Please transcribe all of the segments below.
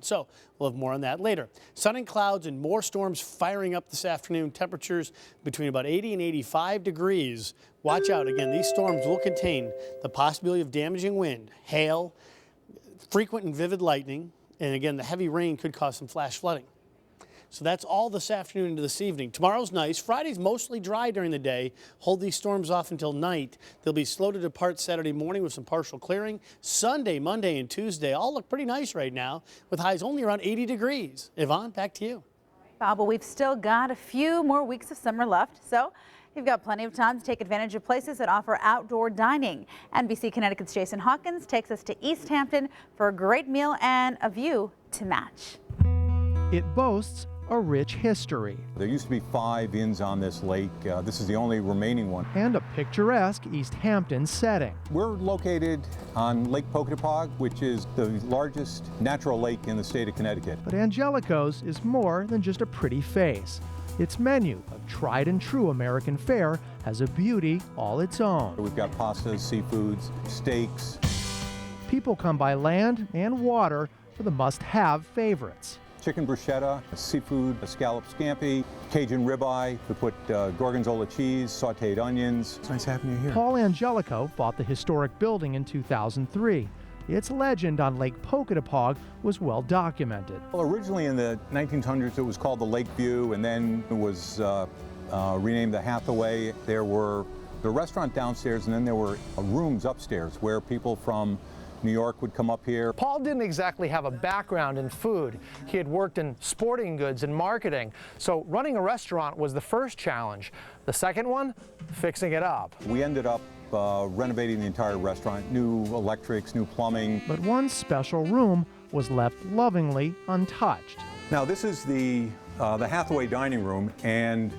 around. So we'll have more on that later. Sun and clouds and more storms firing up this afternoon. Temperatures between about 80 and 85 degrees. Watch out. Again, these storms will contain the possibility of damaging wind, hail, frequent and vivid lightning. And again, the heavy rain could cause some flash flooding. So that's all this afternoon into this evening. Tomorrow's nice. Friday's mostly dry during the day. Hold these storms off until night. They'll be slow to depart Saturday morning with some partial clearing. Sunday, Monday, and Tuesday all look pretty nice right now with highs only around 80 degrees. Yvonne, back to you. Bob, well, we've still got a few more weeks of summer left, so you've got plenty of time to take advantage of places that offer outdoor dining. NBC Connecticut's Jason Hawkins takes us to East Hampton for a great meal and a view to match. It boasts a rich history. There used to be 5 inns on this lake. This is the only remaining one. And a picturesque East Hampton setting. We're located on Lake Pocatapog, which is the largest natural lake in the state of Connecticut. But Angelico's is more than just a pretty face. Its menu of tried and true American fare has a beauty all its own. We've got pastas, seafoods, steaks. People come by land and water for the must-have favorites. Chicken bruschetta, seafood, a scallop scampi, Cajun ribeye. We put gorgonzola cheese, sauteed onions. It's nice having you here. Paul Angelico bought the historic building in 2003. Its legend on Lake Pocatapog was well documented. Well, originally in the 1900s it was called the Lake View, and then it was renamed the Hathaway. There were the restaurant downstairs, and then there were rooms upstairs where people from New York would come up here. Paul didn't exactly have a background in food. He had worked in sporting goods and marketing. So running a restaurant was the first challenge. The second one, fixing it up. We ended up renovating the entire restaurant, new electrics, new plumbing. But one special room was left lovingly untouched. Now this is the Hathaway dining room, and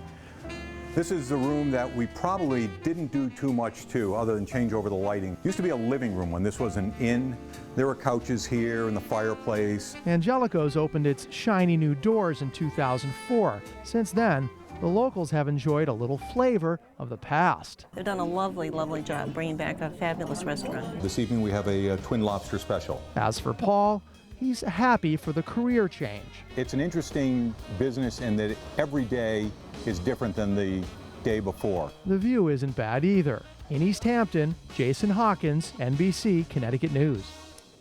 this is the room that we probably didn't do too much to other than change over the lighting. It used to be a living room when this was an inn. There were couches here and the fireplace. Angelico's opened its shiny new doors in 2004. Since then, the locals have enjoyed a little flavor of the past. They've done a lovely, lovely job bringing back a fabulous restaurant. This evening we have a twin lobster special. As for Paul, he's happy for the career change. It's an interesting business in that every day is different than the day before. The view isn't bad either. In East Hampton, Jason Hawkins, NBC Connecticut News.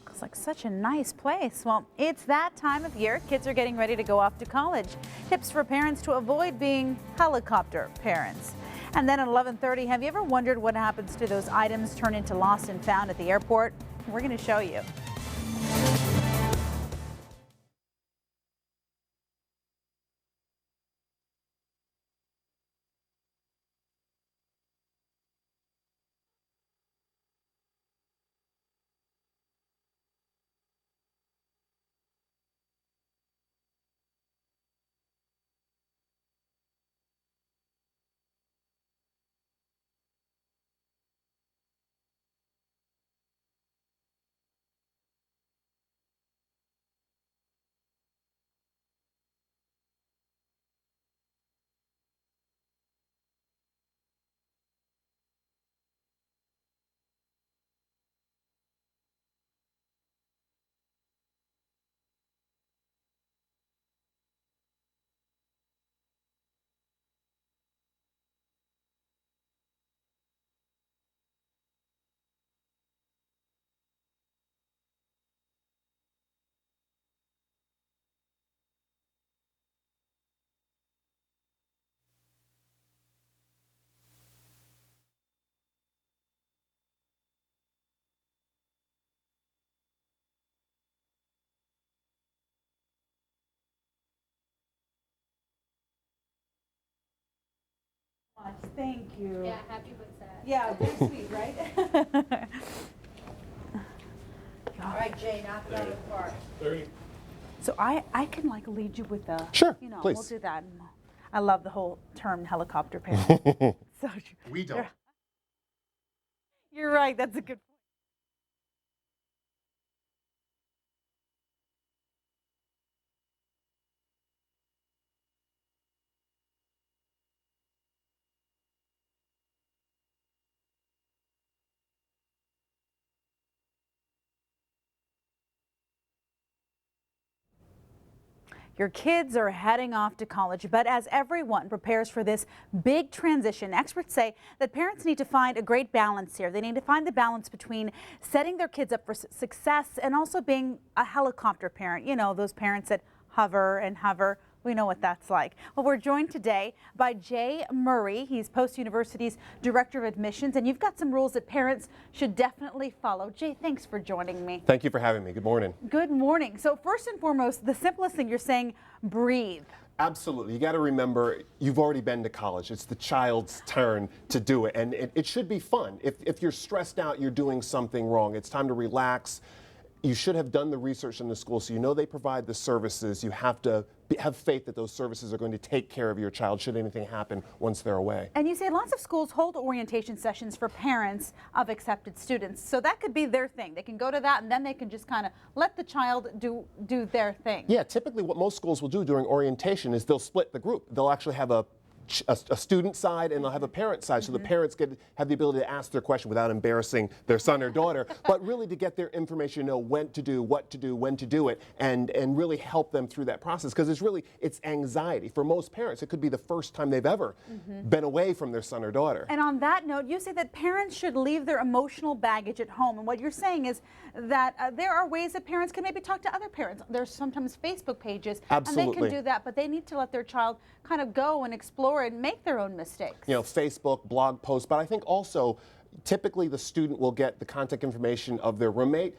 Looks like such a nice place. Well, it's that time of year. Kids are getting ready to go off to college. Tips for parents to avoid being helicopter parents. And then at 11:30, have you ever wondered what happens to those items turned into lost and found at the airport? We're going to show you. Thank you. Yeah, happy with that. Yeah, very sweet, right? All right, Jay, knock it out of the park. So I can like lead you with the, Sure, you know, please. we'll do that. I love the whole term helicopter parent. So We don't. You're right. That's a good point. Your kids are heading off to college, but as everyone prepares for this big transition, experts say that parents need to find a great balance here. They need to find the balance between setting their kids up for success and also being a helicopter parent. You know, those parents that hover and hover. We know what that's like. Well, we're joined today by Jay Murray. He's Post University's Director of Admissions, and you've got some rules that parents should definitely follow. Jay, thanks for joining me. Thank you for having me. Good morning. Good morning. So first and foremost, the simplest thing you're saying, breathe. Absolutely. You got to remember, you've already been to college. It's the child's turn to do it, and it should be fun. If you're stressed out, you're doing something wrong. It's time to relax. You should have done the research in the school, so you know they provide the services. You have to have faith that those services are going to take care of your child should anything happen once they're away. And you say lots of schools hold orientation sessions for parents of accepted students, so that could be their thing. They can go to that and then they can just kind of let the child do their thing. Yeah, typically what most schools will do during orientation is they'll split the group. They'll actually have a student side and they'll have a parent side, so the parents have the ability to ask their question without embarrassing their son or daughter, but really to get their information, know when to do, what to do, when to do it, and really help them through that process, because it's anxiety. For most parents, it could be the first time they've ever been away from their son or daughter. And on that note, you say that parents should leave their emotional baggage at home, and what you're saying is that there are ways that parents can maybe talk to other parents. There's sometimes Facebook pages, Absolutely. And they can do that, but they need to let their child kind of go and explore and make their own mistakes. You know, Facebook, blog posts, but I think also typically the student will get the contact information of their roommate.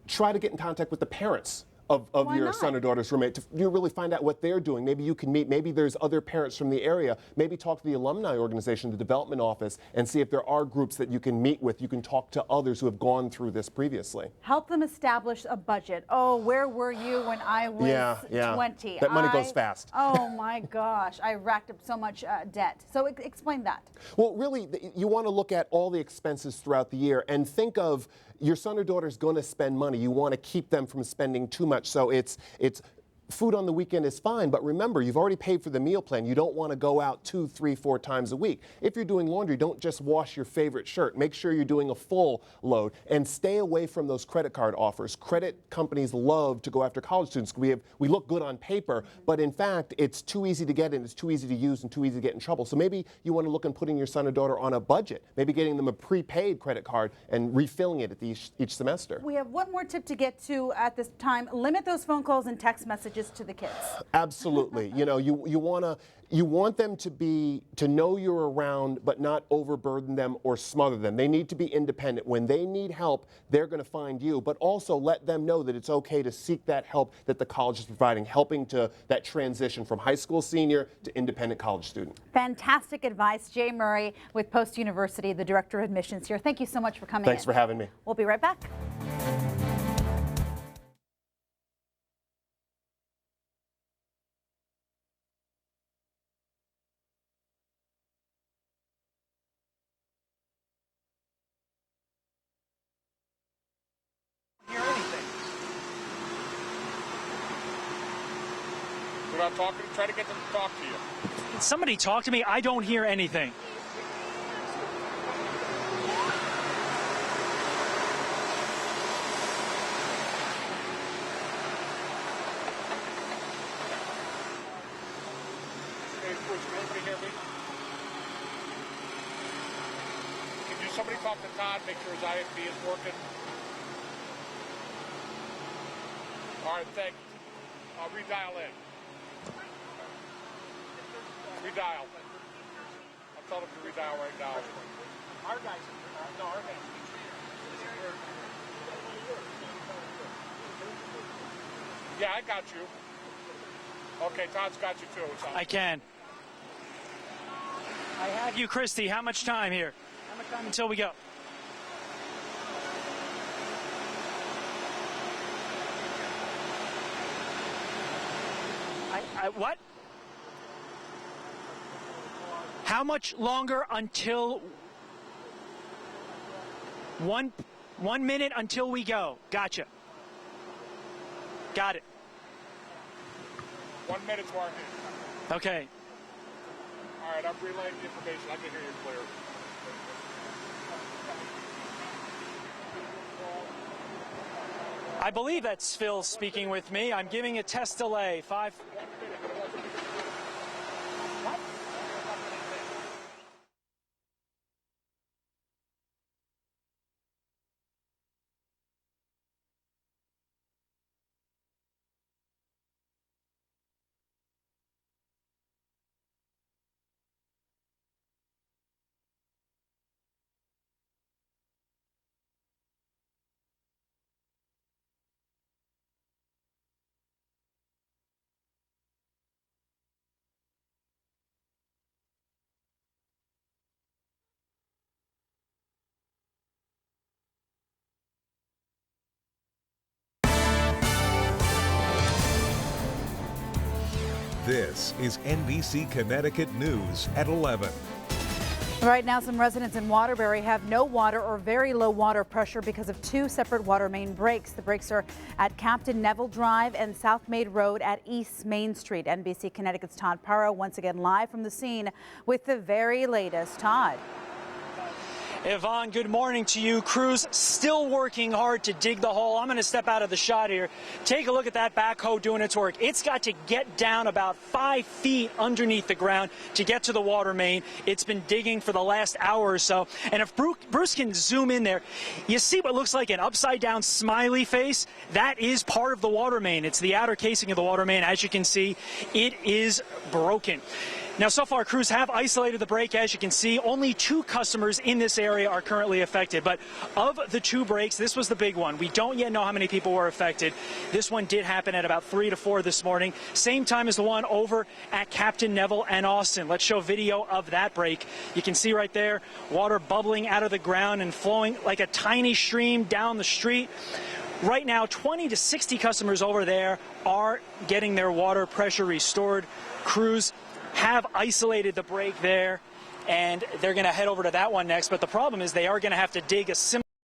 Try to get in contact with the parents of your son or daughter's roommate to really find out what they're doing. Maybe you can meet, maybe there's other parents from the area. Maybe talk to the alumni organization, the development office, and see if there are groups that you can meet with. You can talk to others who have gone through this previously. Help them establish a budget. Oh, where were you when I was 20? That money goes fast. Oh my gosh, I racked up so much debt. So explain that. Well, really, you want to look at all the expenses throughout the year and think of your son or daughter's going to spend money. You want to keep them from spending too much. So it's food on the weekend is fine, but remember, you've already paid for the meal plan. You don't want to go out 2, 3, 4 times a week. If you're doing laundry, don't just wash your favorite shirt. Make sure you're doing a full load, and stay away from those credit card offers. Credit companies love to go after college students. We look good on paper, but in fact, it's too easy to get in, it's too easy to use, and too easy to get in trouble. So maybe you want to look at putting your son or daughter on a budget, maybe getting them a prepaid credit card and refilling it at each semester. We have one more tip to get to at this time. Limit those phone calls and text messages to the kids. Absolutely. You know, you want them to know you're around, but not overburden them or smother them. They need to be independent. When they need help, they're going to find you, but also let them know that it's okay to seek that help that the college is providing, helping to that transition from high school senior to independent college student. Fantastic advice. Jay Murray with Post University, the Director of Admissions here. Thank you so much for coming in. Thanks for having me. We'll be right back. Without talking, try to get them to talk to you. Can somebody talk to me? I don't hear anything. Hey, Bruce, can everybody hear me? Can somebody talk to Todd, make sure his IFB is working? All right, thank you. I'll redial in. Redial. I'll tell them to redial right now. Our guys, no, our guys. Yeah, I got you. Okay, Todd's got you too. I can. I have you, Christy. How much time here? How much time until we go? What? How much longer until 1 minute until we go? Gotcha. Got it. 1 minute's warning. Okay. All right, I'm relaying the information. I can hear you clear. I believe that's Phil speaking with me. I'm giving a test delay. 5. This is NBC Connecticut News at 11. Right now, some residents in Waterbury have no water or very low water pressure because of 2 separate water main breaks. The breaks are at Captain Neville Drive and South Maid Road at East Main Street. NBC Connecticut's Todd Parra once again live from the scene with the very latest. Todd. Yvonne, good morning to you. Crews still working hard to dig the hole. I'm going to step out of the shot here. Take a look at that backhoe doing its work. It's got to get down about 5 feet underneath the ground to get to the water main. It's been digging for the last hour or so. And if Bruce can zoom in there, you see what looks like an upside down smiley face? That is part of the water main. It's the outer casing of the water main. As you can see, it is broken. Now, so far, crews have isolated the break. As you can see, only 2 customers in this area are currently affected. But of the 2 breaks, this was the big one. We don't yet know how many people were affected. This one did happen at about 3 to 4 this morning. Same time as the one over at Captain Neville and Austin. Let's show video of that break. You can see right there, water bubbling out of the ground and flowing like a tiny stream down the street. Right now, 20 to 60 customers over there are getting their water pressure restored. Crews have isolated the break there, and they're going to head over to that one next. But the problem is they are going to have to dig a similar